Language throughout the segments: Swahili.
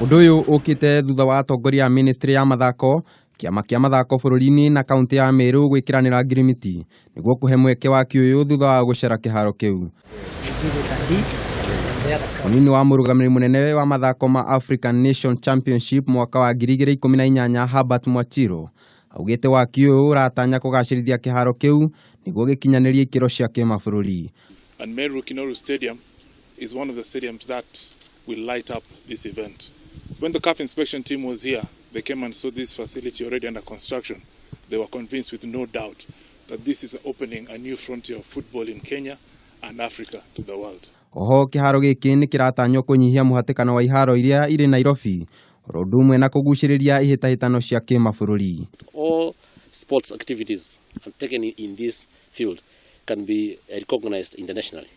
Undu uyu ukite thutha wa atongoria a ministry ya mathako kiama kia mathako bururi-ini na kaunti ya Meru gwikiranira ngirimiti niguo kuhe mweke wa kiuyu thutha wa gucera kiharo kiu. Munini wa murugamiri munene wa mathako ma African Nation Championship mwaka wa 2018 Herbert Mwachiro augite wa kiuyu uratanya kugacirithia kiharo kiu niguo gikinyanirie ikiro cia kimabũrũri. And Meru Kinoru Stadium is one of the stadiums that will light up this event. When the CAF inspection team was here, they came and saw this facility already under construction. They were convinced with no doubt that this is opening a new frontier of football in Kenya and Africa to the world. Oho kiharo giki ni kiratanyo kunyihia muhatikano wa iharo iria iri Nairobi rodumwe na kuguciriria ihitahitano cia kimabũrũri. All sports activities taken in this field can be recognized internationally.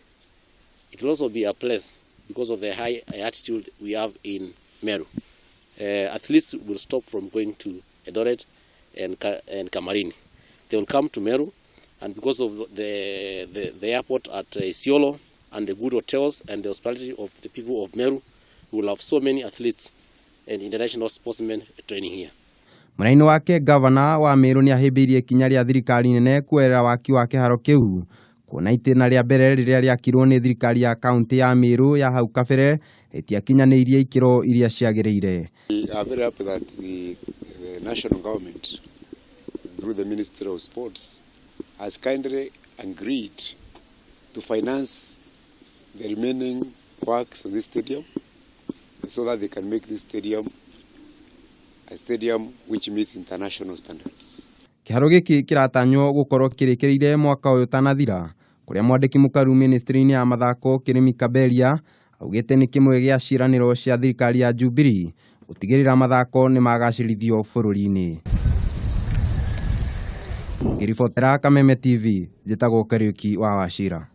It will also be a place because of the high altitude we have in Meru. Athletes will stop from going to Eldoret and Kamarini. They will come to Meru, and because of the airport at Isiolo and the good hotels and the hospitality of the people of Meru, we will have so many athletes and international sportsmen training here. Mwena-ini wake governor wa Meru ni ahibirie kinya ria thirikari nene kuerera waki wa kiharo kiu kuona itena ria mbere riria riakirwo ni thirikari ya kaunti ya Meru ya hau kabere ritiakinyaniirie ikiro iria ciagiriire. We are very happy that the national government through the Ministry of Sports has kindly agreed to finance the remaining works of this stadium so that they can make this stadium a stadium which meets international standards. Kiharo giki kiratanyo gukorwo kirikirire mwaka uyu tanathira kuria mwandiki mukaru ministry-ini ya mathako Kirimi Kaberia augite ni kimwe gia ciraniro cia thirikari ya Jubilee gutigirira mathako ni magacirithio bururi-ini. Ngiribotera Kameme TV njitagwo Kariuki wa Wachira.